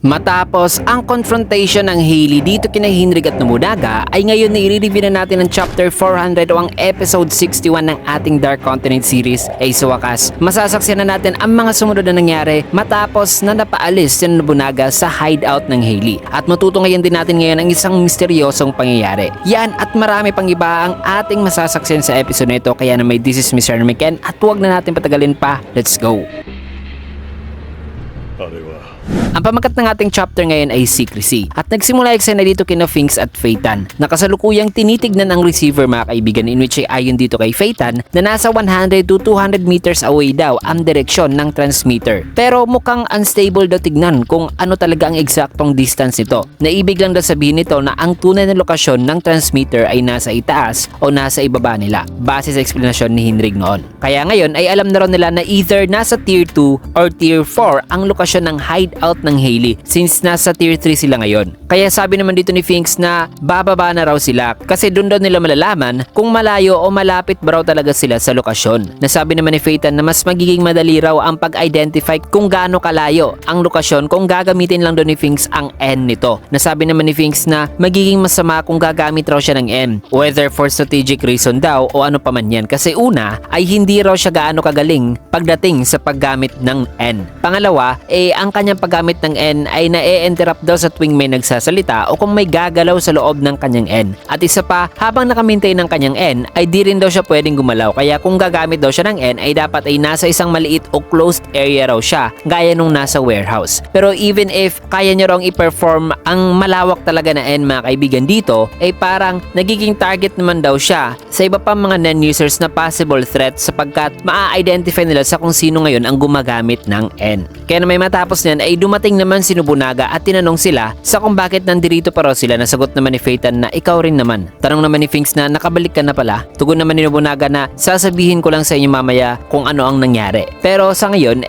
Matapos ang confrontation ng Hailey dito kina Hinrig at Nobunaga ay ngayon na i-review na natin ang chapter 400 o ang episode 61 ng ating Dark Continent series ay sa wakas. Masasaksihan na natin ang mga sumunod na nangyari matapos na napaalis si Nobunaga sa hideout ng Hailey. At matutunghayan din natin ngayon ang isang misteryosong pangyayari. Yan at marami pang iba ang ating masasaksihan sa episode na ito, kaya naman this is Mr. Miken at huwag na natin patagalin pa. Let's go! Ang pamagat ng ating chapter ngayon ay secrecy at nagsimula eksena dito kina Finks at Phaeton na kasalukuyang tinitignan ang receiver mga kaibigan, in which ay ayon dito kay Phaeton na nasa 100 to 200 meters away daw ang direksyon ng transmitter. Pero mukhang unstable daw tignan kung ano talaga ang eksaktong distance nito. Naibig lang daw sabihin nito na ang tunay na lokasyon ng transmitter ay nasa itaas o nasa ibaba nila base sa eksplanasyon ni Hinrig noon. Kaya ngayon ay alam na raw nila na either nasa tier 2 or tier 4 ang lokasyon ng hideout ng Hailey since nasa tier 3 sila ngayon. Kaya sabi naman dito ni Finks na bababa na raw sila kasi doon daw nila malalaman kung malayo o malapit ba raw talaga sila sa lokasyon. Nasabi naman ni Phaeton na mas magiging madali raw ang pag-identify kung gaano kalayo ang lokasyon kung gagamitin lang doon ni Finks ang N nito. Nasabi naman ni Finks na magiging masama kung gagamit raw siya ng M, whether for strategic reason daw o ano pa man yan, kasi una ay hindi raw siya gaano kagaling pagdating sa paggamit ng N. Pangalawa, ang kanyang paggamit ng N ay na-interrupt daw sa tuwing may nagsasalita o kung may gagalaw sa loob ng kanyang N. At isa pa, habang nakamintay ng kanyang N ay di rin daw siya pwedeng gumalaw, kaya kung gagamit daw siya ng N ay dapat ay nasa isang maliit o closed area raw siya gaya nung nasa warehouse. Pero even if kaya niya raw i-perform ang malawak talaga na N mga kaibigan dito, ay parang nagiging target naman daw siya sa iba pang mga non-users na possible threat sapagkat maa-identify nila sa kung sino ngayon ang gumagamit ng N. Kaya na may matapos niyan ay dumating naman si Nobunaga at tinanong sila sa kung bakit nandirito pa raw sila. Nasagot naman ni Phaeton na ikaw rin naman. Tanong naman ni Finks na nakabalik ka na pala. Tugon naman ni Nobunaga na sasabihin ko lang sa inyo mamaya kung ano ang nangyari. Pero sa ngayon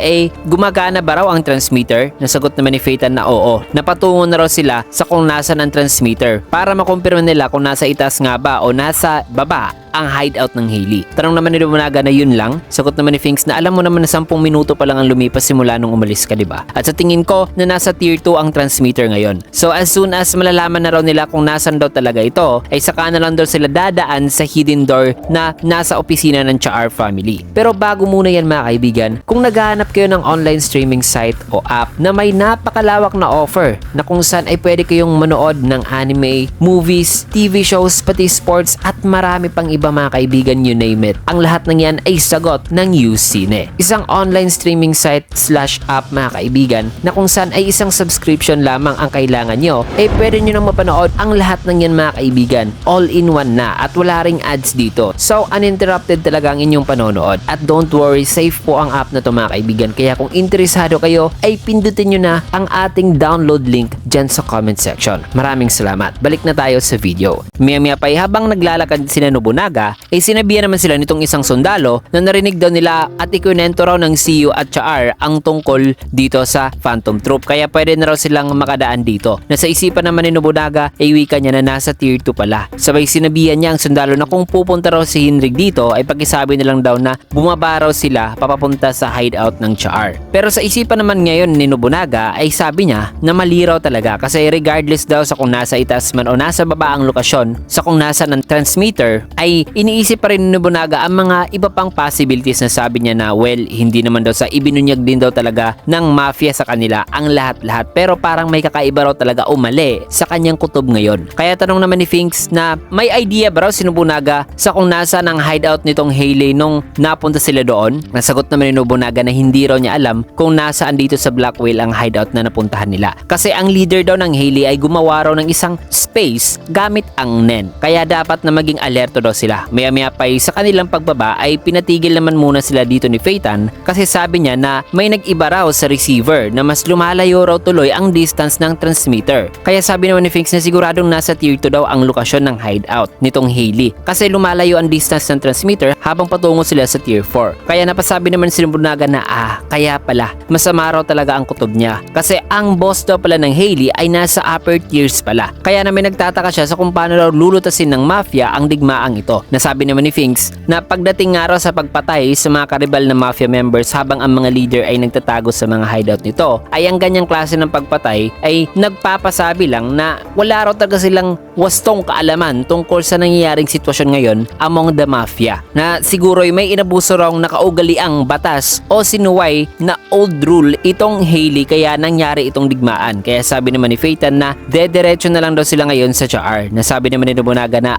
gumagana ba raw ang transmitter? Nasagot naman ni Phaeton na oo. Napatungo na raw sila sa kung nasa ng transmitter para makumpirma nila kung nasa itaas nga ba o nasa baba ang hideout ng Hailey. Tanong naman ni Nobunaga na yun lang. Sagot naman ni Finks na alam mo naman na 10 minuto pa lang ang lumipas simula nung umalis ka, diba? At sa tingin ko na nasa tier 2 ang transmitter ngayon. So as soon as malalaman na raw nila kung nasan daw talaga ito, ay saka na lang daw sila dadaan sa hidden door na nasa opisina ng Char family. Pero bago muna yan mga kaibigan, kung naghahanap kayo ng online streaming site o app na may napakalawak na offer na kung saan ay pwede kayong manood ng anime, movies, TV shows, pati sports at marami pang iba mga kaibigan, you name it. Ang lahat ng yan ay sagot ng UCine. Isang online streaming site / app mga kaibigan na kung saan ay isang subscription lamang ang kailangan nyo, ay pwede nyo nang mapanood ang lahat ng yan mga kaibigan. All in one na at wala ring ads dito. So uninterrupted talaga ang inyong panonood. At don't worry, safe po ang app na to mga kaibigan. Kaya kung interesado kayo ay pindutin nyo na ang ating download link dyan sa comment section. Maraming salamat. Balik na tayo sa video. Maya pa habang naglalakad sina Nobunaga ay sinabihan naman sila nitong isang sundalo na narinig daw nila at ikunento raw ng CU at Char ang tungkol dito sa Phantom Troop, kaya pwede na raw silang makadaan dito. Nasa isipan naman ni Nobunaga ay wika niya na nasa tier 2 pala. Sabay sinabihan niya ang sundalo na kung pupunta raw si Hinrig dito ay pakisabi na lang daw na bumaba raw sila papapunta sa hideout ng Char. Pero sa isipan naman ngayon ni Nobunaga ay sabi niya na mali raw talaga kasi regardless daw sa kung nasa itaas man o nasa baba ang lokasyon sa kung nasa ng transmitter ay iniisip pa rin ni Nobunaga ang mga iba pang possibilities na sabi niya na well, hindi naman daw sa ibinunyag din daw talaga ng mafia sa kanila ang lahat-lahat, pero parang may kakaiba raw talaga o mali sa kanyang kutob ngayon. Kaya tanong naman ni Finks na may idea ba raw si Nobunaga sa kung nasa ng hideout nitong Hailey nung napunta sila doon? Nasagot naman ni Nobunaga na hindi raw niya alam kung nasaan dito sa Black Whale ang hideout na napuntahan nila. Kasi ang leader daw ng Hailey ay gumawa raw ng isang space gamit ang NEN. Kaya dapat na maging alerto daw sila. Maya pa sa kanilang pagbaba ay pinatigil naman muna sila dito ni Phaeton kasi sabi niya na may nag-iba raw sa receiver na mas lumalayo raw tuloy ang distance ng transmitter. chapter. Kaya sabi naman ni Finks na siguradong nasa tier 2 daw ang lokasyon ng hideout nitong Hailey kasi lumalayo ang distance ng transmitter habang patungo sila sa tier 4. Kaya napasabi naman si Nobunaga na kaya pala masama raw talaga ang kutob niya kasi ang boss daw pala ng Hailey ay nasa upper tiers pala. Kaya naman nagtataka siya sa kung paano raw lulutasin ng mafia ang digmaang ito. Nasabi naman ni Finks na pagdating nga raw sa pagpatay sa mga karibal na mafia members habang ang mga leader ay nagtatago sa mga hideout nito ay ang ganyang klase ng pagpatay ay nagpapasabi lang na wala raw talaga silang wastong kaalaman tungkol sa nangyayaring sitwasyon ngayon among the mafia na siguro ay may inabuso raw nakaugaliang batas o sinuway na old rule itong Hailey kaya nangyari itong digmaan. Kaya sabi naman ni Phaeton na dediretso na lang daw sila ngayon sa JR. Nasabi naman ni Nobunaga na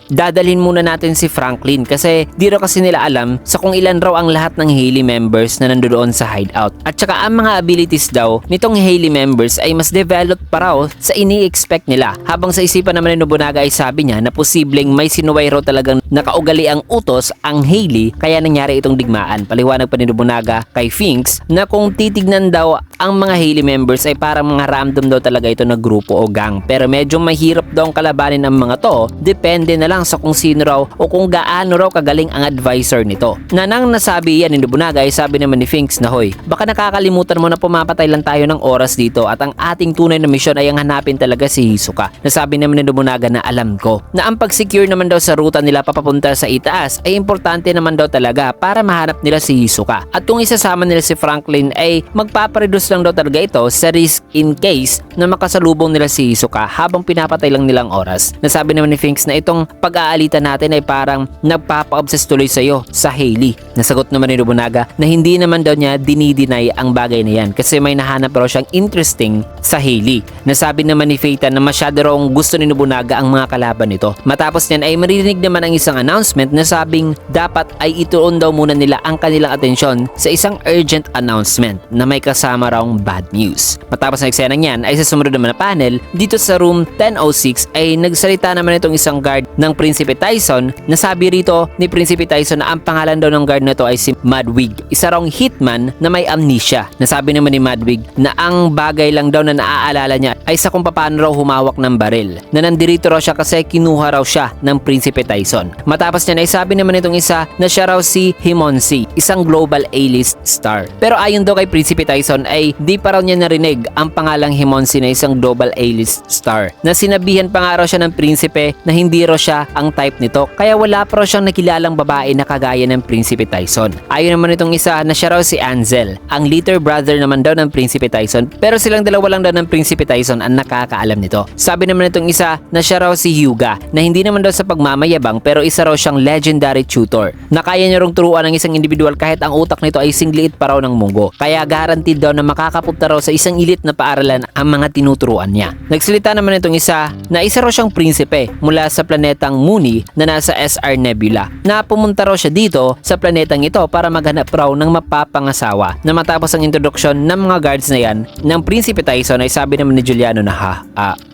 dadalhin muna natin si Franklin kasi di raw kasi nila alam sa kung ilan raw ang lahat ng Hailey members na nandoon sa hideout. At saka ang mga abilities daw nitong Hailey members ay mas developed pa raw sa ini-expect nila. Habang sa isipan naman ni Nobunaga ay sabi niya na posibleng may sinuway raw talagang nakaugaliang utos ang Hailey kaya nangyari itong digmaan. Paliwanag pa ni Nobunaga kay Finks na kung titignan daw ang mga Hailey members ay parang mga random daw talaga ito na grupo o gang. Pero medyo mahirap daw ang kalabanin ng mga to. Depende na lang sa kung sino raw o kung gaano raw kagaling ang advisor nito. Na nang nasabi yan ni Nobunaga ay sabi naman ni Finks na hoy, baka nakakalimutan mo na pumapatay lang tayo ng oras dito at ang ating tunay na misyon ay ang hanapin talaga si Hisoka. Nasabi naman ni Nobunaga na alam ko na ang pag-secure naman daw sa ruta nila papapunta sa itaas ay importante naman daw talaga para mahanap nila si Hisoka. At kung isasama nila si Franklin ay magpapareduce lang daw talaga ito sa risk in case na makasalubong nila si Hisoka habang pinapatay lang nilang oras. Nasabi naman ni Finks na itong pag-aalitan natin ay parang nagpapa-obsess tuloy sa'yo sa Hailey. Nasagot naman ni Nobunaga na hindi naman daw niya dinideny ang bagay na yan kasi may nahanap raw siyang interesting sa Hailey. Nasabi naman ni Phaeton na masyado raw gusto ni Nobunaga ang mga kalaban nito. Matapos niyan ay maririnig naman ang isang announcement na sabing dapat ay ituon daw muna nila ang kanilang atensyon sa isang urgent announcement na may kasama raw bad news. Matapos na eksenang yan ay sa sumunod naman na panel dito sa room 1006 ay nagsalita naman itong isang guard ng Prinsipe Tyson na sabi rito ni Prinsipe Tyson na ang pangalan daw ng guard na to ay si Madwig, isa raw hitman na may amnesia. Nasabi naman ni Madwig na ang bagay lang daw na naaalala niya ay sa kung paano raw humawak ng baril na nandirito raw siya kasi kinuha raw siya ng Prinsipe Tyson. Matapos niya ay sabi naman itong isa na siya raw si Himonsi, isang global A-list star. Pero ayon daw kay Prinsipe Tyson ay di pa raw niya narinig ang pangalang Himonsi na isang global A-list star. Na sinabihan pa nga raw siya ng Prinsipe na hindi raw siya ang type nito kaya wala pa raw siyang nakilalang babae na kagaya ng Prinsipe Tyson. Ayon naman itong isa na siya raw si Ansel, ang little brother naman daw ng Prinsipe Tyson pero silang dalawa lang daw ng Prinsipe Tyson ang nakakaalam nito. Sabi naman itong isa na siya raw si Hyuga na hindi naman daw sa pagmamayabang pero isa raw siyang legendary tutor na kaya niya rong turuan ng isang individual kahit ang utak nito ay singliit pa raw ng munggo. Kaya guaranteed daw na makakapunta raw sa isang elite na paaralan ang mga tinuturuan niya. Nagsalita naman itong isa na isa raw siyang prinsipe mula sa planetang Mooney na nasa SR Nebula na pumunta raw siya dito sa planetang ito para maghanap raw ng mapapangasawa. Na matapos ang introduction ng mga guards na yan ng Prinsipe Tyson ay sabi naman ni Giuliano na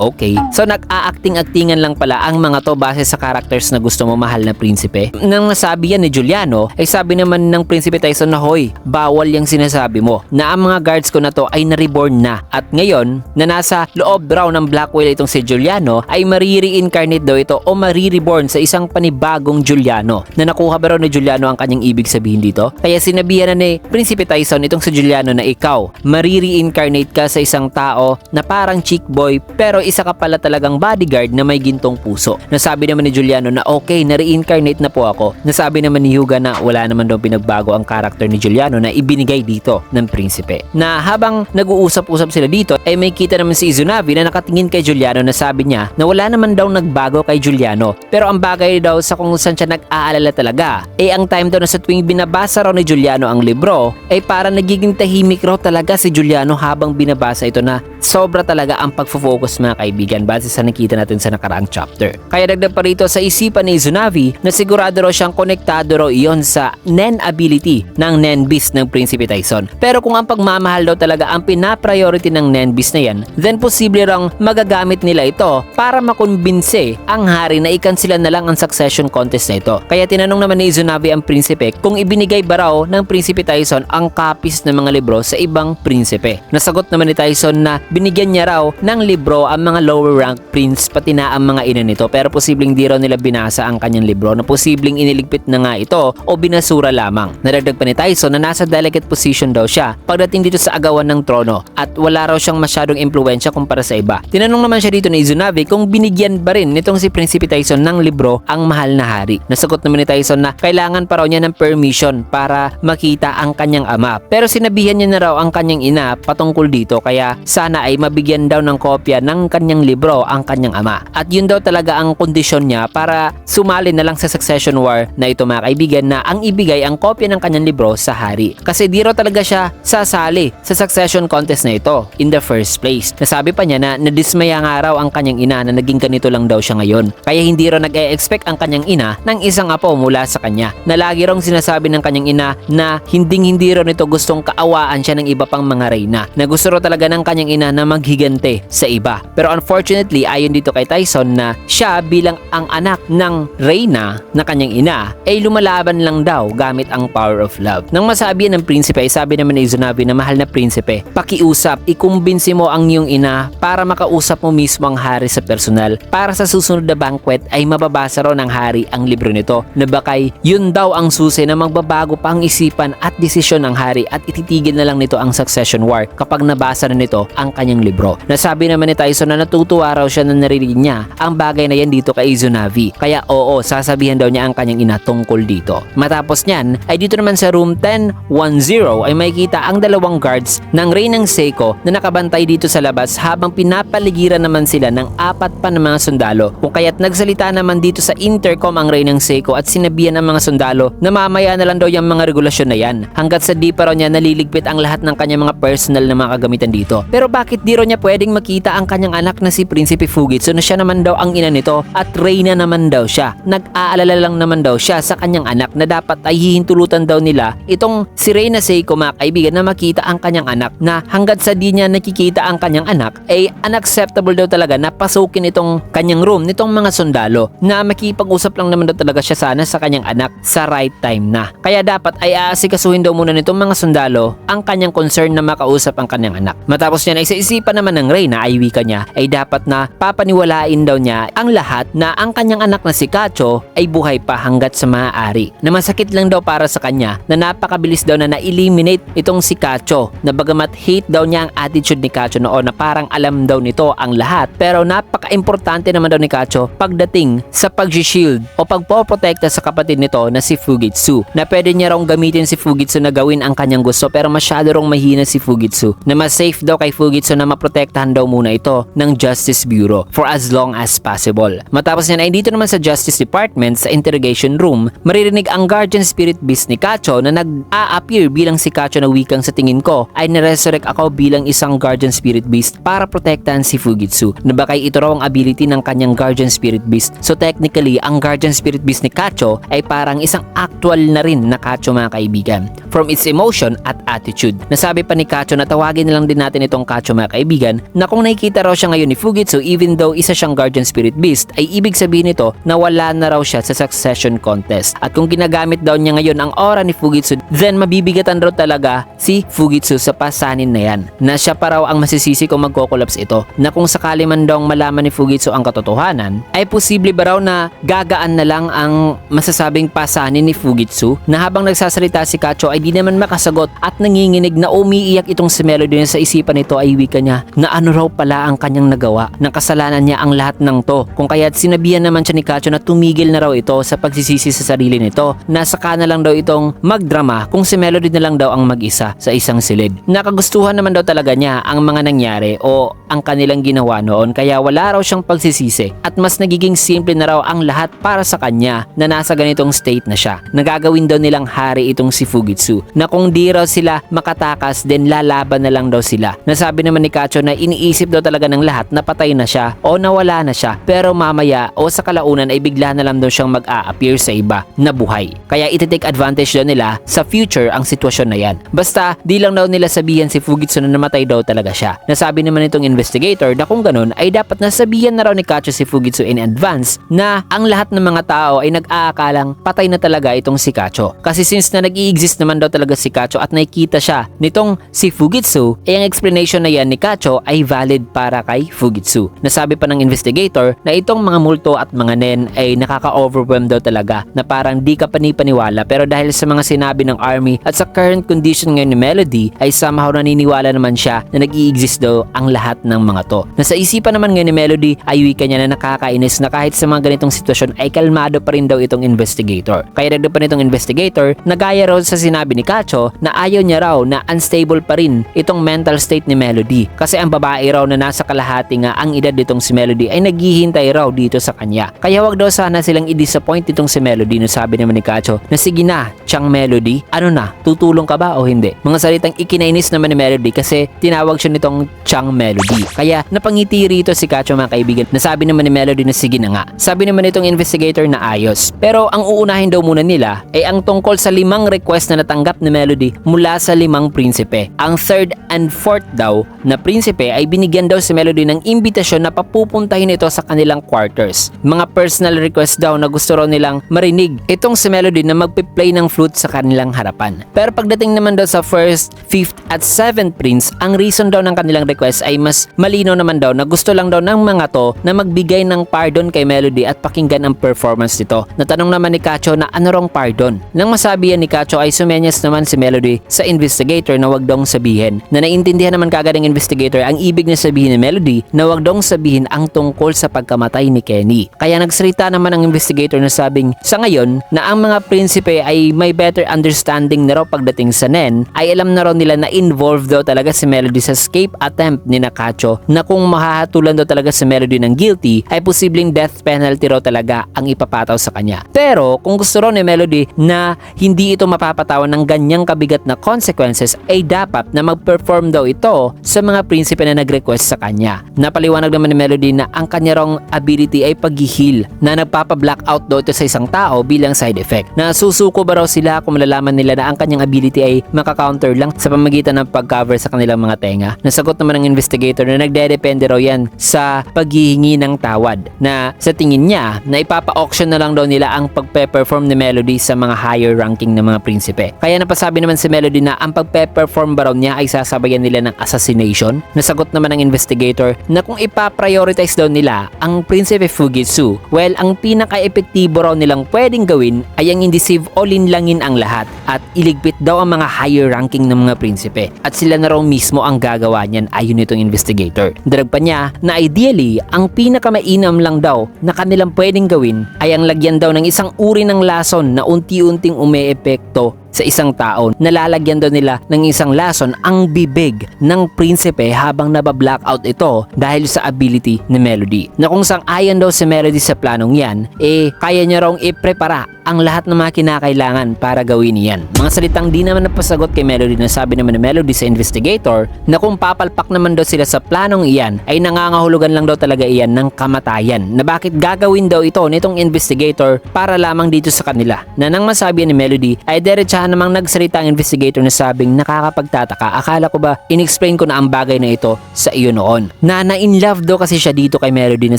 okay. So nag-aacting-actingan lang pala ang mga to base sa characters na gusto mo mahal na prinsipe. Nang nasabi yan ni Giuliano ay sabi naman ng Prinsipe Tyson na hoy, bawal yung sinasabi mo na ang mga guards ko na to ay na-reborn na at ngayon na nasa loob raw ng Blackwell itong si Giuliano ay mariri-incarnate daw ito o mariri-reborn sa isang panibagong Giuliano. Na nakuha ba raw ni Giuliano ang kanyang ibig sabihin dito? Kaya sinabihan na ni Prinsipe Tyson itong si Giuliano na ikaw mariri-incarnate ka sa isang tao na parang chick boy pero isa ka pala talagang bodyguard na may gintong puso. Nasabi naman ni Giuliano na okay, na-reincarnate na po ako. Nasabi naman ni Hyuga na wala naman daw pinagbago ang karakter ni Giuliano na ibinigay dito ng prinsipe. Na habang nag-uusap-usap sila dito ay may kita naman si Izunami na nakatingin kay Giuliano na sabi niya na wala naman daw nagbago kay Giuliano pero ang bagay daw sa kung saan siya nag-aalala talaga ang time daw na sa tuwing binabasa raw ni Giuliano ang libro ay para nagiging tahimik raw talaga si Giuliano habang binabasa ito na sobra talaga ang pagfo-focus mga kaibigan base sa nakita natin sa nakaraang chapter. Kaya dagdag pa rito sa isipan ni Izunami na sigurado raw siyang konektado raw iyon sa Nen ability ng Nen Beast ng Prinsipe Tyson. Pero kung ang pagmamahal daw talaga ang pinapriority ng Nen Beast na yan, then posible rang magagamit nila ito para makumbinse ang hari na i-cancela na lang ang succession contest na ito. Kaya tinanong naman ni Izunami ang prinsipe kung ibinigay ba raw ng Prinsipe Tyson ang copies ng mga libro sa ibang prinsipe. Nasagot naman ni Tyson na binigyan niya raw ng libro ang mga lower rank prince pati na ang mga ina nito, pero posibleng di raw nila binasa ang kanyang libro, na posibleng iniligpit na nga ito o binasura lamang. Nadagdag pa ni Tyson na nasa delicate position daw siya pagdating dito sa agawan ng trono at wala raw siyang masyadong impluwensya kumpara sa iba. Tinanong naman siya dito ni Izunave kung binigyan ba rin nitong si Prinsipe Tyson ng libro ang mahal na hari. Nasagot naman ni Tyson na kailangan pa raw niya ng permission para makita ang kanyang ama, pero sinabihan niya na raw ang kanyang ina patungkol dito, kaya sana ay mabigyan daw ng kopya ng kanyang libro ang kanyang ama. At yun daw talaga ang kondisyon niya para sumali na lang sa succession war na ito mga kaibigan, na ang ibigay ang kopya ng kanyang libro sa hari. Kasi di raw talaga siya sasali sa succession contest na ito in the first place. Nasabi pa niya na nadismaya nga raw ang kanyang ina na naging ganito lang daw siya ngayon. Kaya hindi raw nag-e-expect ang kanyang ina ng isang apo mula sa kanya. Na lagi raw sinasabi ng kanyang ina na hindi raw nito gustong kaawaan siya ng iba pang mga reyna. Na gusto raw talaga ng kanyang ina na maghigante sa iba. Pero unfortunately, ayon dito kay Tyson na siya bilang ang anak ng reyna na kanyang ina ay lumalaban lang daw gamit ang power of love. Nang masabi ng prinsipe ay sabi naman ni Izunave na mahal na prinsipe, pakiusap, ikumbinsi mo ang iyong ina para makausap mo mismo ang hari sa personal, para sa susunod na banquet ay mababasa raw ng hari ang libro nito, na bakay yun daw ang susi na magbabago pa ang isipan at desisyon ng hari at ititigil na lang nito ang succession war kapag nabasa na nito ang kanyang libro. Nasabi naman ni Tyson na natutuwa raw siya na narinig niya ang bagay na yan dito kay Izunave, kaya oo, sasabihan daw niya ang kanyang ina tungkol dito. Matapos niyan ay dito naman sa room 1010 ay makikita ang dalawang guards ng Reynang Seiko na nakabantay dito sa labas habang pinapaligiran naman sila ng apat pa ng mga sundalo, kung kaya't nagsalita naman dito sa intercom ang Reynang Seiko at sinabihan ang mga sundalo na mamaya na lang daw yung mga regulasyon na yan hanggat sa di pa raw niya naliligpit ang lahat ng kanyang mga personal na mga kagamitan dito. Pero bakit di raw niya pwedeng makita ang kanyang anak na si Prinsipe Fugitsu na siya naman daw ang ina nito at reyna naman daw siya? Nag-aalala lang naman daw siya sa kanyang anak na dapat ay hihintulutan daw nila itong si Reyna Seiko mga kaibigan na makita ang kanyang anak, na hanggat sa di niya nakikita ang kanyang anak ay unacceptable daw talaga na pasukin itong kanyang room nitong mga sundalo, na makipag-usap lang naman daw talaga siya sana sa kanyang anak sa right time na. Kaya dapat ay aasikasuhin daw muna nitong mga sundalo ang kanyang concern na makausap ang kanyang anak. Matapos niya ay sa isipan naman ng Reyna ay wika niya ay dapat na papaniwalain daw niya ang lahat na ang kanyang anak na si Kacho ay buhay pa hanggat sa maaari. Na masakit lang daw para sa kanya na napakabilis daw na na-eliminate itong si Kacho, na bagamat hate daw niya ang attitude ni Kacho noon na parang alam daw nito ang lahat, pero napaka-importante naman daw ni Kacho pagdating sa pag-shield o pagpoprotekta sa kapatid nito na si Fugitsu, na pwede niya raw gamitin si Fugitsu na gawin ang kanyang gusto pero masyado rong mahina si Fugitsu, na mas safe daw kay Fugitsu na maprotektahan daw muna ito ng Justice Bureau for as long as possible. Matapos niyan ay dito naman sa Justice Department sa interrogation room, maririnig ang guardian spirit beast ni Kacho na nag-a-appear bilang si Kacho na wikang sa tingin ko ay niresurrect ako bilang isang guardian spirit beast para protektahan si Fugitsu, na bakay ito raw ang ability ng kanyang guardian spirit beast. So technically, ang guardian spirit beast ni Kacho ay parang isang actual na rin na Kacho mga kaibigan from its emotion at attitude. Nasabi pa ni Kacho na tawagin na lang din natin itong Kacho mga kaibigan, na kung nakikita raw siya ngayon ni Fugitsu even though isa siyang guardian spirit beast ay ibig sabihin nito na wala na raw siya sa succession contest. At kung ginagamit daw niya ngayon ang aura ni Fugitsu, then mabibigatan raw talaga si Fugitsu sa pasanin na yan, na siya pa raw ang masisisi kung magko-collapse ito, na kung sakali man daw malaman ni Fugitsu ang katotohanan ay posible ba raw na gagaan na lang ang masasabing pasanin ni Fugitsu, na habang nagsasalita si Kacho ay di naman makasagot at nanginginig na umiiyak itong si Melody, na sa isipan nito ay wika niya na ano raw pala ang kanyang nagawa, na kasalanan niya ang lahat ng to, kung kaya't sinabihan naman siya ni Kacho na tumigil na raw ito sa pagsisisi sa sarili nito, na saka na lang daw itong magdrama kung si Melody na lang daw ang mag-isa sa isang silid. Nakagustuhan naman daw talaga niya ang mga nangyari o ang kanilang ginawa noon, kaya wala raw siyang pagsisisi at mas nagiging simple na raw ang lahat para sa kanya na nasa ganitong state na siya. Nagagawin daw nilang hari itong si Fugitsu, na kung di raw sila makatakas then lalaban na lang daw sila. Nasabi naman ni Kacho na iniisip daw talaga ng lahat na patay na siya o nawala na siya, pero mamaya o sa kalaunan ay bigla na lang daw siyang mag-a-appear sa iba na buhay. Kaya iti-take advantage daw nila sa future ang sitwasyon na yan. Basta di lang daw nila sabihan si Fugitsu na namatay daw talaga siya. Nasabi naman itong investigator na kung ganun ay dapat nasabihan na raw ni Kacho si Fugitsu in advance na ang lahat ng mga tao ay nag-aakalang patay na talaga itong si Kacho. Kasi since na nag-i-exist naman daw talaga si Kacho at nakikita siya nitong si Fugitsu, ay ang explanation na yan ni Kacho ay valid para kay Fujitsu. Nasabi pa ng investigator na itong mga multo at mga nen ay nakaka-overwhelm daw talaga na parang di ka panipaniwala, pero dahil sa mga sinabi ng army at sa current condition ngayon ni Melody ay somehow naniniwala naman siya na nag-i-exist daw ang lahat ng mga to. Nasa isipan naman ngayon ni Melody ay wika niya na nakakainis na kahit sa mga ganitong sitwasyon ay kalmado pa rin daw itong investigator. Kaya dagdag pa nitong investigator, nagaya raw sa sinabi ni Kacho na ayaw niya raw na unstable pa rin itong mental state ni Melody kasi ang babae raw na nasa kalahati nga ang edad nitong si Melody ay naghihintay raw dito sa kanya. Kaya wag daw sana silang i-disappoint itong si Melody. No, sabi naman ni Kacho na sige na, Chang Melody, ano na, tutulong ka ba o hindi? Mga salitang ikinainis naman ni Melody kasi tinawag siya nitong Chang Melody. Kaya napangiti rito si Kacho mga kaibigan. Nasabi naman ni Melody na sige na nga. Sabi naman itong investigator na ayos. Pero ang uunahin daw muna nila ay ang tungkol sa 5 request na natanggap ni Melody mula sa 5 prinsipe. Ang 3rd and 4th daw na prinsipe ay binigyan daw si Melody ng imbitasyon na papupuntahin ito sa kanilang quarters. Mga personal request daw na gusto raw nilang marinig itong si Melody na magpi-play ng flute sa kanilang harapan. Pero pagdating naman daw sa 1st, 5th at 7th prince, ang reason daw ng kanilang request ay mas malinaw naman daw na gusto lang daw ng mga to na magbigay ng pardon kay Melody at pakinggan ang performance nito. Natanong naman ni Kacho na ano rong pardon. Nang masabi yan ni Kacho ay sumenyas naman si Melody sa investigator na wag daw sabihin. Na naintindihan naman kagad ng investigator ang ibig na sabihin ni Melody na wag daw sabihin ang tungkol sa pagkamatay ni Kenny. Kaya nagsalita naman ang investigator na sabing sa ngayon na ang mga prinsipe ay may better understanding na raw pagdating sa Nen ay alam na raw nila na involved daw talaga si Melody sa escape attempt ni Kacho na kung mahahatulan daw talaga si Melody ng guilty ay posibleng death penalty raw talaga ang ipapataw sa kanya. Pero kung gusto raw ni Melody na hindi ito mapapatawan ng ganyang kabigat na consequences ay dapat na mag-perform daw ito sa mga prinsipe na nag-request sa kanya. Napaliwanag naman ni Melody na ang kanya raw ability ay pag-heal na nagpapa-blackout daw ito sa isang tao bilang side effect. Na susuko ba raw sila kung malalaman nila na ang kanyang ability ay makakounter lang sa pamagitan ng pag-cover sa kanilang mga tenga. Nasagot naman ng investigator na nagdedepende raw yan sa paghihingi ng tawad na sa tingin niya na ipapa-auction na lang daw nila ang pagpe-perform ni Melody sa mga higher ranking na mga prinsipe. Kaya napasabi naman si Melody na ang pagpe-perform ba raw niya ay sasabayan nila ng assassination. Nasagot naman ng investigator na kung ipa-prioritize daw nila ang Prinsipe Fujitsu, well, ang pinaka-epektibo raw nilang pwedeng gawin ay ang indeceive o linlangin ang lahat at iligpit daw ang mga higher ranking ng mga prinsipe at sila na raw mismo ang gagawa niyan ayon nitong investigator. Darag pa niya na ideally, ang pinakamainam lang daw na kanilang pwedeng gawin ay ang lagyan daw ng isang uri ng lason na unti-unting umeepekto sa isang tao. Nalalagyan daw nila ng isang lason ang bibig ng prinsipe habang nabablackout ito dahil sa ability ni Melody. Na kung sang-ayon daw si Melody sa planong yan, kaya niya raw iprepara ang lahat ng mga kinakailangan para gawin yan. Mga salitang di naman napasagot kay Melody na sabi naman ni Melody sa investigator na kung papalpak naman daw sila sa planong iyan ay nangangahulugan lang daw talaga iyan ng kamatayan. Na bakit gagawin daw ito nitong investigator para lamang dito sa kanila. Na nang masabi ni Melody ay diretsahan namang nagsalita ang investigator na sabing nakakapagtataka. Akala ko ba in-explain ko na ang bagay na ito sa iyo noon. Na in love daw kasi siya dito kay Melody na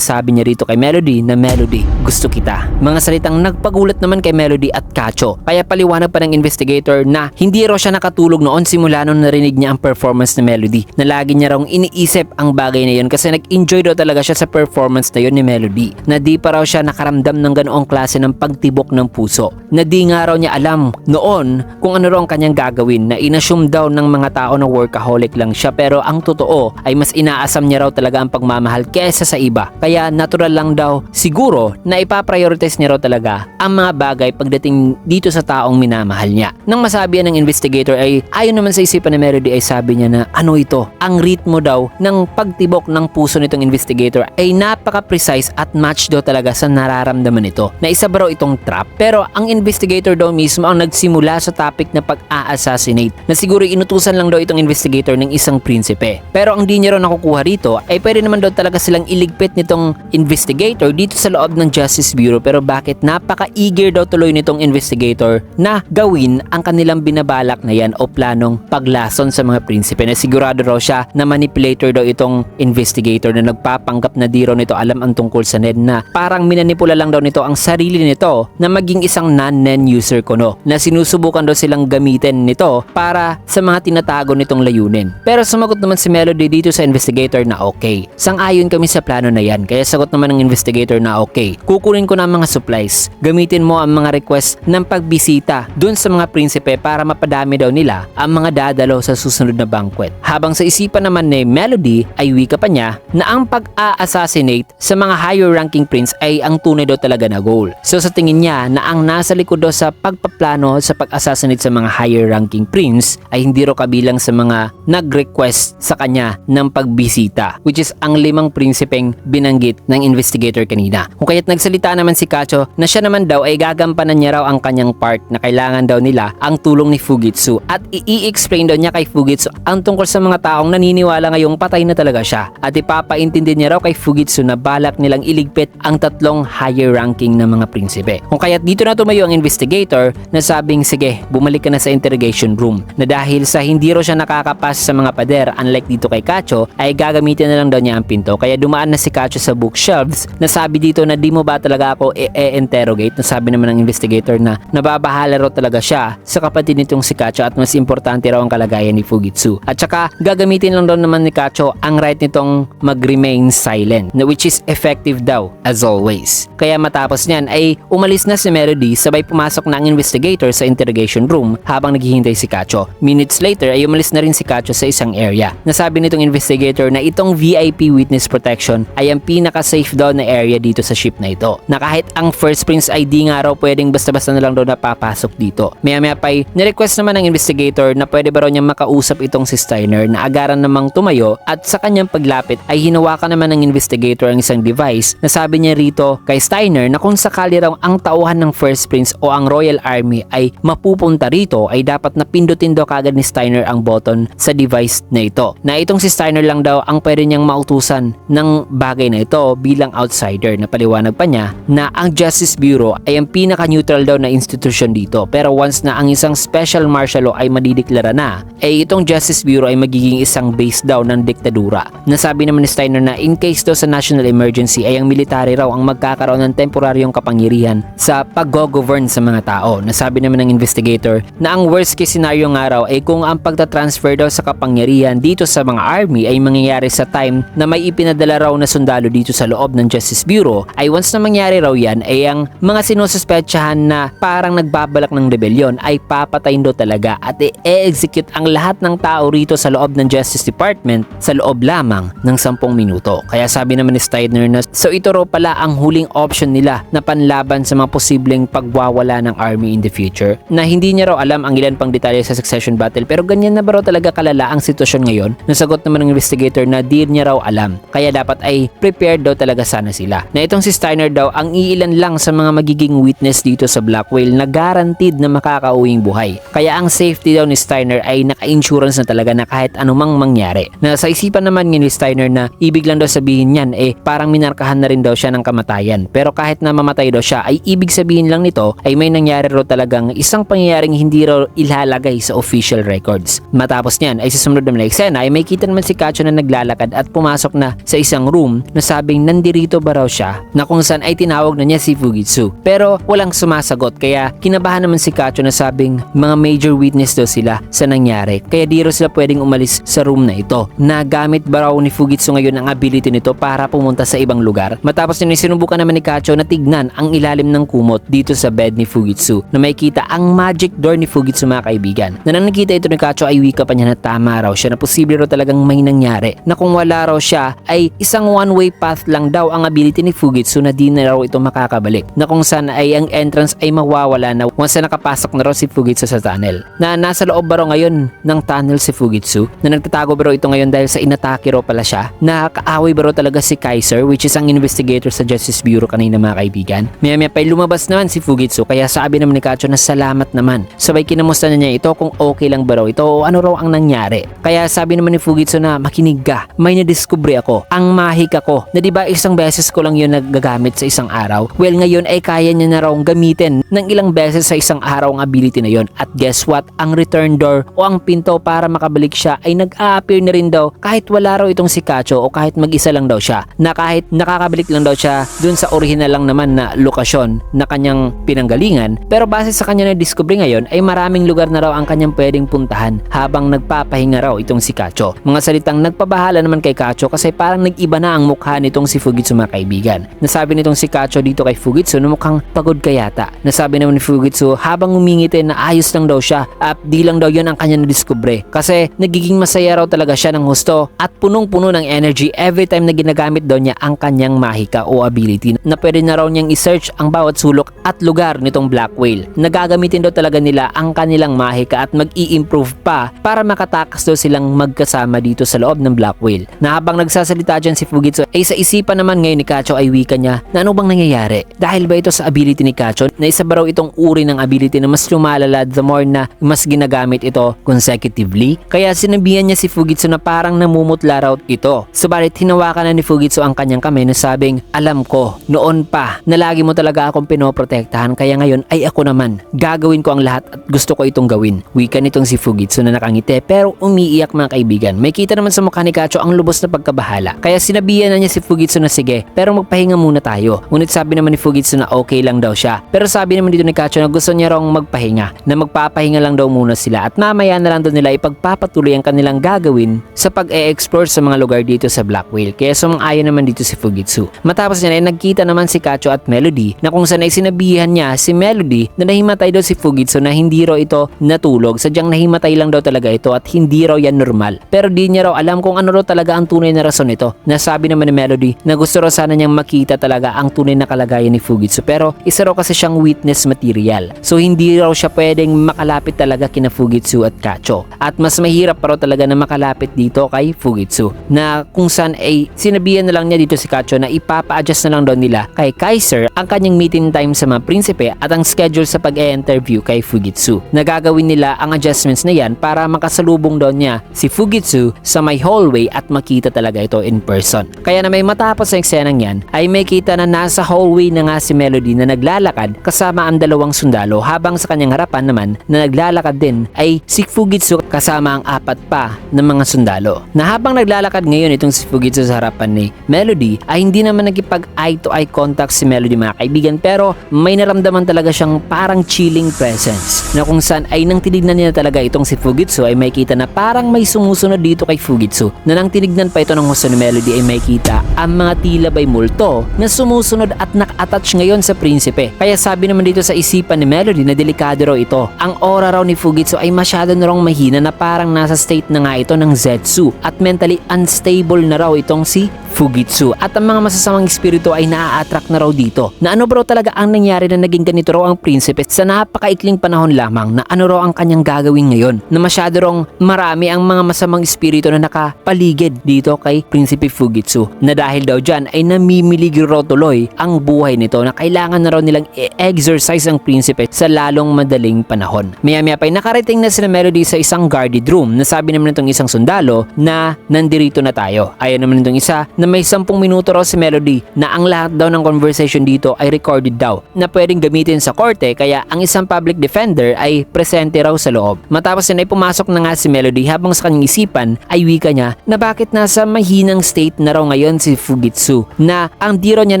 sabi niya rito kay Melody na Melody, gusto kita. Mga salitang nagpagulat naman kay Melody at Kacho. Kaya paliwanag pa ng investigator na hindi raw siya nakatulog noon simula nung narinig niya ang performance ni Melody. Na lagi niya raw iniisip ang bagay na yun kasi nag-enjoy daw talaga siya sa performance na yun ni Melody. Na di pa raw siya nakaramdam ng ganoong klase ng pagtibok ng puso. Na di nga raw niya alam noon kung ano raw ang kanyang gagawin, na inassume daw ng mga tao na workaholic lang siya pero ang totoo ay mas inaasam niya raw talaga ang pagmamahal kesa sa iba. Kaya natural lang daw siguro na ipaprioritize niya raw talaga ang mga bagay pagdating dito sa taong minamahal niya. Nang masabi ng investigator ay ayon naman sa isipan ni Melody ay sabi niya na ano ito, ang ritmo daw ng pagtibok ng puso nitong investigator ay napaka-precise at match daw talaga sa nararamdaman nito. Na isa ba raw itong trap? Pero ang investigator daw mismo ang nagsimula sa topic na pag-a-assassinate na siguro inutusan lang daw itong investigator ng isang prinsipe. Pero ang di niya raw nakukuha rito ay pwede naman daw talaga silang iligpit nitong investigator dito sa loob ng Justice Bureau pero bakit napaka-eager daw tuloy nitong investigator na gawin ang kanilang binabalak na yan o planong paglason sa mga prinsipe na sigurado raw siya na manipulator daw itong investigator na nagpapanggap na di raw nito alam ang tungkol sa Ned na parang minanipula lang daw nito ang sarili nito na maging isang non-Nen user kuno na sinusubukan sinusubukan daw silang gamitin nito para sa mga tinatago nitong layunin. Pero sumagot naman si Melody dito sa investigator na okay. Sang-ayon kami sa plano na yan, kaya sagot naman ng investigator na okay. Kukunin ko na ang mga supplies. Gamitin mo ang mga request ng pagbisita dun sa mga prinsipe para mapadami daw nila ang mga dadalo sa susunod na banquet. Habang sa isipan naman ni Melody ay wika pa niya na ang pag-a-assassinate sa mga higher ranking prince ay ang tunay daw talaga na goal. So sa tingin niya na ang nasa likod daw sa pagpaplano sa pag-assassinate sa mga higher ranking prince ay hindi raw kabilang sa mga nag-request sa kanya ng pagbisita, which is ang 5 prinsipeng binanggit ng investigator kanina. Kung kaya't nagsalita naman si Kacho na siya naman daw ay gagampanan niya raw ang kanyang part na kailangan daw nila ang tulong ni Fugitsu at i-explain daw niya kay Fugitsu ang tungkol sa mga taong naniniwala ngayong patay na talaga siya at ipapaintindi niya raw kay Fugitsu na balak nilang iligpit ang 3 higher ranking na mga prinsipe. Kung kaya't dito na tumayo ang investigator na sabing sige, bumalik ka na sa interrogation room, na dahil sa hindi raw siya nakakapas sa mga pader unlike dito kay Kacho ay gagamitin na lang daw niya ang pinto. Kaya dumaan na si Kacho sa bookshelves na sabi dito na di mo ba talaga ako i-interrogate, na sabi naman ng investigator na nababahala raw talaga siya sa kapatid nitong si Kacho at mas importante raw ang kalagayan ni Fugitsu. At saka gagamitin lang daw naman ni Kacho ang right nitong mag-remain silent, na which is effective daw as always. Kaya matapos niyan ay umalis na si Melody, sabay pumasok na ang investigator sa interrogation room habang naghihintay si Kacho. Minutes later ay umalis na rin si Kacho sa isang area. Nasabi nitong investigator na itong VIP witness protection ay ang pinaka-safe daw na area dito sa ship na ito. Na kahit ang first prince ay di nga raw pwedeng basta-basta na lang daw napapasok dito. Maya-maya pa ay nirequest naman ng investigator na pwede ba raw niyang makausap itong si Steiner, na agaran namang tumayo at sa kanyang paglapit ay hinawakan naman ng investigator ang isang device na sabi niya rito kay Steiner na kung sakali raw ang tauhan ng first prince o ang Royal Army ay mapupunta rito ay dapat napindutin daw kagad ni Steiner ang button sa device na ito. Na itong si Steiner lang daw ang pwede niyang mautusan ng bagay na ito bilang outsider, na paliwanag pa niya na ang Justice Bureau ay ang pinaka-neutral daw na institusyon dito, pero once na ang isang special martial law ay madideklara na, ay itong Justice Bureau ay magiging isang base daw ng diktadura. Nasabi naman ni Steiner na in case daw sa national emergency ay ang military raw ang magkakaroon ng temporaryong kapangyarihan sa pag-govern sa mga tao. Nasabi naman ng investigator na ang worst case scenario nga raw ay kung ang pagtatransfer daw sa kapangyarihan dito sa mga army ay mangyayari sa time na may ipinadala raw na sundalo dito sa loob ng Justice Bureau, ay once na mangyari raw yan ay ang mga sinususpetsahan na parang nagbabalak ng rebellion ay papatayin daw talaga at i-execute ang lahat ng tao rito sa loob ng Justice Department sa loob lamang ng 10 minuto. Kaya sabi naman ni Steiner na so ito raw pala ang huling option nila na panlaban sa mga posibleng pagwawala ng army in the future, na hindi niya raw alam ang ilan pang detalye sa succession battle, pero ganyan na ba raw talaga kalala ang sitwasyon ngayon? Nasagot naman ng investigator na di niya raw alam, kaya dapat ay prepared daw talaga sana sila. Na itong si Steiner daw ang iilan lang sa mga magiging witness dito sa Black Whale na guaranteed na makakauwing buhay. Kaya ang safety daw ni Steiner ay naka-insurance na talaga na kahit anumang mangyari. Na sa isipan naman ni Steiner na ibig lang daw sabihin niyan parang minarkahan na rin daw siya ng kamatayan. Pero kahit na mamatay daw siya ay ibig sabihin lang nito ay may nangyari raw talagang isang pangyayaring hindi raw ilalagay sa official records. Matapos niyan ay sa sumunod na eksena ay may kita naman si Kacho na naglalakad at pumasok na sa isang room na sabing nandirito ba raw siya, na kung saan ay tinawag na niya si Fugitsu. Pero walang sumasagot, kaya kinabahan naman si Kacho na sabing mga major witness daw sila sa nangyari, kaya di raw sila pwedeng umalis sa room na ito. Nagamit ba raw ni Fugitsu ngayon ang ability nito para pumunta sa ibang lugar? Matapos nyo sinubukan naman ni Kacho na tignan ang ilalim ng kumot dito sa bed ni Fugitsu, na may kita ang magic door ni Fugitsu mga kaibigan. Na nang nakita ito ni Kacho ay wika pa niya na tama raw siya, na posible raw talagang may nangyari, na kung wala raw siya ay isang one-way path lang daw ang ability ni Fugitsu na di na raw ito makakabalik, na kung saan ay ang entrance ay mawawala na once na nakapasok na raw si Fugitsu sa tunnel. Na nasa loob ba raw ngayon ng tunnel si Fugitsu, na nagtatago ba raw ito ngayon dahil sa inatake raw pala siya, na kaaway ba raw talaga si Kaiser, which is ang investigator sa Justice Bureau kanina mga kaibigan. Maya-maya pa lumabas naman si Fugitsu, kaya sabi naman ni Kacho na salamat naman. Sabay kinamusta na niya ito kung okay lang ba raw ito o ano raw ang nangyari. Kaya sabi naman ni Fugitsu na makinig ka, may nadiskubre ako, ang mahik ako, na diba isang beses ko lang yun nagagamit sa isang araw. Well ngayon ay kaya niya na raw gamitin ng ilang beses sa isang araw ang ability na yon. At guess what? Ang return door o ang pinto para makabalik siya ay nag-a-appear na rin daw kahit wala raw itong si Kacho o kahit mag-isa lang daw siya, na kahit nakakabalik lang daw siya dun sa original lang naman na lokasyon na kanyang pinanggalingan, pero base sa kanya na nadiskubre ngayon ay maraming lugar na raw ang kanyang pwedeng puntahan habang nagpapahinga raw itong si Kacho. Mga salitang nagpabahala naman kay Kacho kasi parang nag-iba na ang mukha nitong si Fugitsu mga kaibigan. Nasabi nitong si Kacho dito kay Fugitsu na mukhang pagod ka yata. Nasabi naman ni Fugitsu habang umingiti na ayos lang daw siya at di lang daw yun ang kanya nadiskubre kasi nagiging masaya raw talaga siya ng husto at punong-puno ng energy every time na ginagamit daw niya ang kanyang mahika o ability na pwede na raw niyang i-search ang bawat sulok at lugar nitong Black Whale. Nagagamitin daw talaga nila ang kanilang mahika at mag-i-improve pa para makatakas daw silang magkasama dito sa loob ng Black Whale. Na habang nagsasalita dyan si Fugitsu ay sa isipan naman ngayon ni Kacho ay wika niya na ano bang nangyayari? Dahil ba ito sa ability ni Kacho na isa ba raw itong uri ng ability na mas lumalala the more na mas ginagamit ito consecutively? Kaya sinabihan niya si Fugitsu na parang namumutla raw ito. Subalit hinawakan na ni Fugitsu ang kanyang kamay na sabing, alam ko noon pa na lagi mo talaga akong pinoprotektahan kaya ngayon ay ako naman. Gagawin ko ang lahat at gusto ko itong gawin. Wika nitong si Fugitsu na nakangiti pero umiiyak mga kaibigan. May kita naman sa mukha ni Kacho ang lubos na pagkabahala. Kaya sinabihan na niya si Fugitsu na sige pero magpahinga muna tayo. Ngunit sabi naman ni Fugitsu na okay lang daw siya. Pero sabi naman dito ni Kacho na gusto niya raw magpahinga. Na magpapahinga lang daw muna sila at mamaya na lang daw nila ipagpapatuloy ang kanilang gagawin sa pag-e-explore sa mga lugar dito sa Black Whale. Kaya sumang-ayon naman dito si Fugitsu. Matapos niya ay nagkita naman si Kacho at Melody na kung saan ay sinabihan niya si Melody na nahimatay daw si Fugitsu na hindi raw ito natulog. Sadyang nahimatay lang daw talaga ito at hindi raw yan normal. Pero di niya raw alam kung ano raw talaga ang tunay na rason nito. Nasabi naman ni Melody na gusto raw sana niyang makita talaga ang tunay na kalagayan ni Fugitsu pero isa raw kasi siyang witness material. So hindi raw siya pwedeng makalapit talaga kina Fugitsu at Kacho. At mas mahirap pa raw talaga na makalapit dito kay Fugitsu na kung saan ay sinabihan na lang niya dito si Kacho na ipapa-adjust na lang daw nila kay Kaiser ang kanyang meeting time sa mga prinsipe at ang schedule sa pag-e-interview kay Fugitsu. Nagagawin nila ang adjustments na yan para makasalubong daw niya si Fugitsu sa may hallway at makita talaga ito in person. Kaya na may matapos ang eksenang yan ay may kita na nasa hallway na nga si Melody na naglalakad kasama ang dalawang sundalo habang sa kanyang harapan naman na naglalakad din ay si Fugitsu kasama ang apat pa ng mga sundalo. Na habang naglalakad ngayon itong si Fugitsu sa harapan ni Melody ay hindi naman nagkipag eye to eye contact si Melody mga kaibigan pero may naramdaman talaga siyang parang chilling presence na kung saan ay nang tinignan niya talaga itong si Fugitsu ay may kita na parang may sumusunod dito kay Fugitsu na nang tinignan pa ito ng husto ni Melody ay may kita ang mga tila bay multo na sumusunod at naka-attach ngayon sa prinsipe. Kaya sabi naman dito sa isipan ni Melody na delikado raw ito. Ang aura raw ni Fugitsu ay masyado na raw mahina na parang nasa state na nga ito ng Zetsu at mentally unstable na raw itong si Fugitsu at ang mga masasamang espiritu ay naa-attract na raw dito. Na ano bro talaga ang nangyari na naging ganito raw ang prinsipe sa napakaikling panahon lamang na ano raw ang kanyang gagawin ngayon na masyado raw marami ang mga masamang espiritu na nakapaligid dito kay Prinsipe Fugitsu na dahil daw dyan ay namimilig raw tuloy ang buhay nito na kailangan na raw nilang i-exercise ang prinsipe sa lalong madaling panahon. Maya-maya pa'y nakarating na sila Melody sa isang guarded room na sabi naman nitong isang sundalo na nandirito na tayo. Ayon naman nitong isa na may 10 minuto raw si Melody na ang lahat daw ng conversation dito ay recorded daw na pwedeng gamitin sa korte kaya ang isang public defender ay presente raw sa loob. Matapos yan ay pumasok na nga si Melody habang sa kanyang isipan ay wika niya na bakit nasa mahinang state na raw ngayon si Fugitsu na ang di raw niya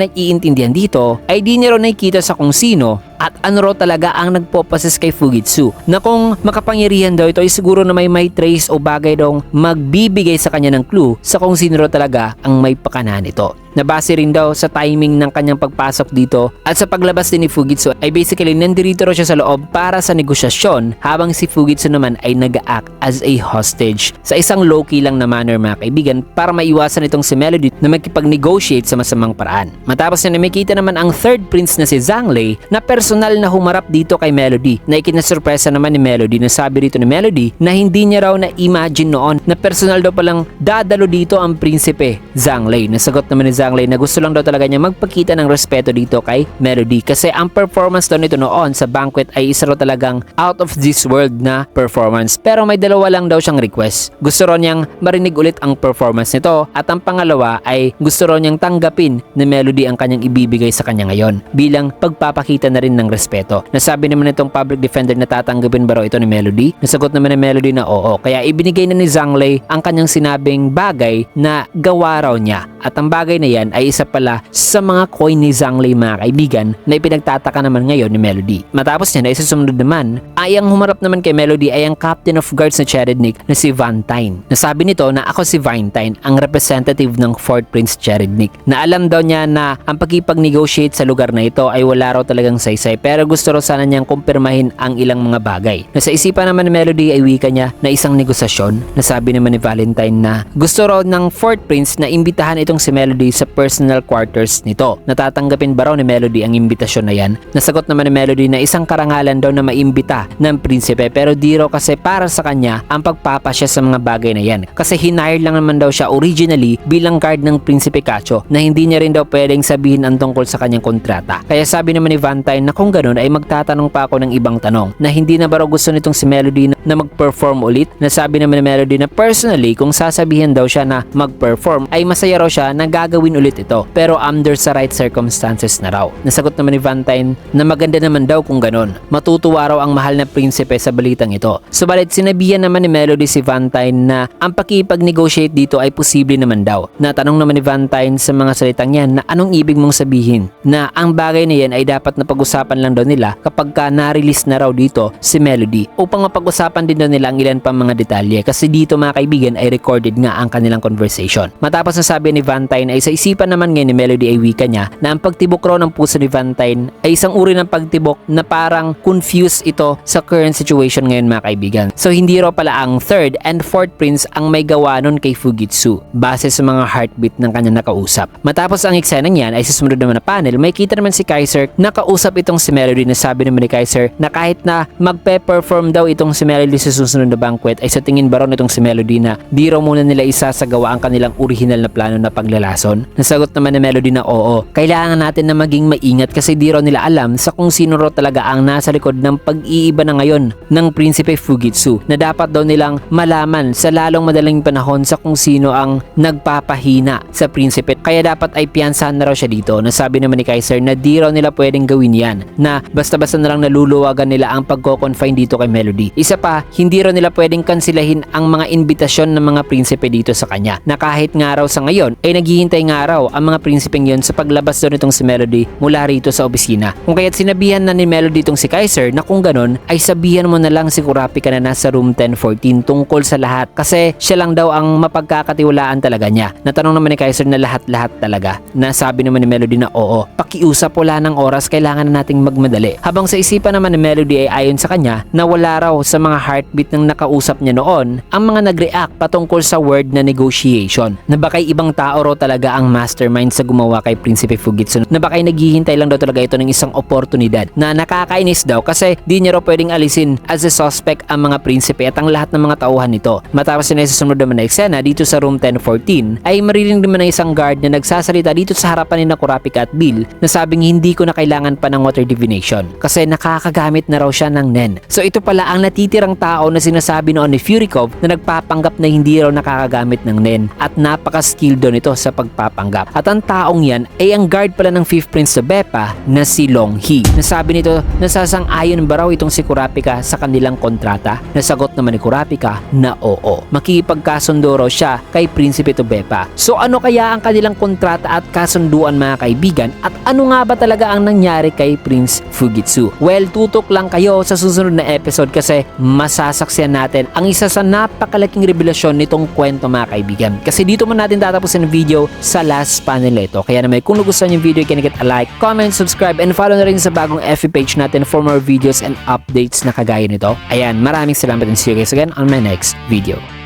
naiintindihan dito ay di niya raw nakikita sa kung sino at ano raw talaga ang nagpopossess kay Fugitsu na kung makapangyarihan daw ito ay siguro na may trace o bagay daw magbibigay sa kanya ng clue sa kung sino raw talaga ang may pakanahan ito. Nabase rin daw sa timing ng kanyang pagpasok dito at sa paglabas din ni Fugitsu ay basically nandirito raw siya sa loob para sa negosyasyon habang si Fugitsu naman ay nag-act as a hostage sa isang low-key lang na manner mga kaibigan para maiwasan itong si Melody na magkipag-negotiate sa masamang paraan. Matapos na makita naman ang third prince na si Zhonglei na personal na humarap dito kay Melody na ikinasurpresa naman ni Melody na sabi rito ni Melody na hindi niya raw na-imagine noon na personal daw palang dadalo dito ang prinsipe Zhonglei. Nasagot naman ni Zhonglei na gusto lang daw talaga niya magpakita ng respeto dito kay Melody kasi ang performance daw nito noon sa banquet ay isa raw talagang out of this world na performance pero may dalawa lang daw siyang request. Gusto raw niyang marinig ulit ang performance nito at ang pangalawa ay gusto raw niyang tanggapin na Melody ang kanyang ibibigay sa kanya ngayon bilang pagpapakita na rin ng respeto. Nasabi naman itong public defender na tatanggapin ba raw ito ni Melody? Nasagot naman ni Melody na oo kaya ibinigay na ni Zhonglei ang kanyang sinabing bagay na gawa raw niya at ang bagay na na yan ay isa pala sa mga coin ni Zhang Lei mga kaibigan na ipinagtataka naman ngayon ni Melody. Matapos niya na isa sumunod naman ay ang humarap naman kay Melody ay ang Captain of Guards na Cherednik na si Valentine. Nasabi nito na ako si Valentine ang representative ng 4th Prince Cherednik, na alam daw niya na ang pagkipag-negotiate sa lugar na ito ay wala raw talagang saysay, pero gusto raw sana niyang kumpirmahin ang ilang mga bagay. Nasa isipan naman ni Melody ay wika niya na isang negosasyon. Nasabi naman ni Valentine na gusto raw ng 4th Prince na imbitahan itong si Melody sa personal quarters nito. Natatanggapin ba raw ni Melody ang imbitasyon na yan? Nasagot naman ni Melody na isang karangalan daw na maimbita ng prinsipe, pero di raw kasi para sa kanya ang pagpapasya sa mga bagay na yan, kasi hinire lang naman daw siya originally bilang guard ng Prinsipe Cacho, na hindi niya rin daw pwedeng sabihin ang tungkol sa kanyang kontrata. Kaya sabi naman ni Valentine na kung ganun ay magtatanong pa ako ng ibang tanong, na hindi na ba raw gusto nitong si Melody na mag-perform ulit. Nasabi naman ni Melody na personally kung sasabihin daw siya na mag-perform ay masaya raw siya na gagawin ulit ito, pero under sa right circumstances na raw. Nasagot naman ni Valentine na maganda naman daw kung ganun. Matutuwa raw ang mahal na prinsipe sa balitang ito. Subalit sinabihan naman ni Melody si Valentine na ang pakipag-negotiate dito ay posible naman daw. Natanong naman ni Valentine sa mga salitang yan na anong ibig mong sabihin, na ang bagay na yan ay dapat na pag-usapan lang daw nila kapag ka na-release na raw dito si Melody, upang mapag-usapan din daw nila ang ilan pang mga detalye, kasi dito mga kaibigan ay recorded nga ang kanilang conversation. Matapos nasabi ni Valentine ay sa isipan naman ngayon ni Melody ay wika niya na ang pagtibok raw ng puso ni Valentine ay isang uri ng pagtibok na parang confused ito sa current situation ngayon mga kaibigan. So hindi raw pala ang 3rd and 4th Prince ang may gawa nun kay Fujitsu base sa mga heartbeat ng kanyang nakausap. Matapos ang eksenang yan ay sa sumunod naman na panel, may kita naman si Kaiser nakausap itong si Melody, na sabi naman ni Kaiser na kahit na magpe-perform daw itong si Melody sa susunod na banquet ay sa tingin ba raw nitong si Melody na di raw muna nila isasagawa ang kanilang original na plano na paglalason. Nasagot naman ni Melody na oo, kailangan natin na maging maingat kasi di raw nila alam sa kung sino raw talaga ang nasa likod ng pag-iiba na ngayon ng Prinsipe Fujitsu, na dapat daw nilang malaman sa lalong madaling panahon sa kung sino ang nagpapahina sa prinsipe, kaya dapat ay piyansahan na raw siya dito. Nasabi naman ni Kaiser na di raw nila pwedeng gawin yan, na basta-basta na lang naluluwagan nila ang pagko-confine dito kay Melody. Isa pa, hindi raw nila pwedeng kansilahin ang mga imbitasyon ng mga prinsipe dito sa kanya, na kahit nga raw sa ngayon ay naghihintay nga raw ang mga prinsipeng yun sa paglabas daw nitong si Melody mula rito sa opisina. Kung kaya't sinabihan na ni Melody itong si Kaiser na kung ganun ay sabihan mo na lang si Kurapika na nasa room 1014 tungkol sa lahat, kasi siya lang daw ang mapagkakatiwalaan talaga niya. Natanong naman ni Kaiser na lahat-lahat talaga. Nasabi naman ni Melody na oo, pakiusap, wala ng oras, kailangan na nating magmadali. Habang sa isipan naman ni Melody ay ayon sa kanya na wala raw sa mga heartbeat ng nakausap niya noon ang mga nag-react patungkol sa word na negotiation, na baka'y ibang tao raw talaga ang mastermind sa gumawa kay Prinsipe Fujitsu, na baka'y naghihintay lang daw talaga ito ng isang oportunidad, na nakakainis daw kasi di niya raw pwedeng alisin as a suspect ang mga prinsipe at ang lahat ng mga tauhan nito. Matapos na susunod naman na eksena dito sa room 1014 ay maririnig naman ng isang guard na nagsasalita dito sa harapan ni na Kurapika at Bill, na sabing hindi ko na kailangan pa ng water divination kasi nakakagamit na raw siya ng Nen. So ito pala ang natitirang tao na sinasabi noon ni Furikov na nagpapanggap na hindi raw nakakagamit ng Nen, at napaka-skilled doon ito sa pagpapanggap. At ang taong yan ay ang guard pala ng 5th Prince sa Bepa na si Long Hee. Nasabi nito nasasang-ayon ba raw itong si Kurapika sa kanilang kontrata? Nasagot naman ni Kurapika na oo, makikipagkasundo raw siya kay Prinsipe Bepa. So ano kaya ang kanilang kontrata at kasunduan mga kaibigan, at ano nga ba talaga ang nangyari kay Prince Fujitsu? Well, tutok lang kayo sa susunod na episode kasi masasaksiyan natin ang isa sa napakalaking revelasyon nitong kwento mga kaibigan. Kasi dito man natin tatapusin ang video sa last panel ito. Kaya naman kung nagustuhan yung video, can you get a like, comment, subscribe, and follow na rin sa bagong FB page natin for more videos and updates na kagaya nito. Ayan, maraming salamat and see you guys again on my next video.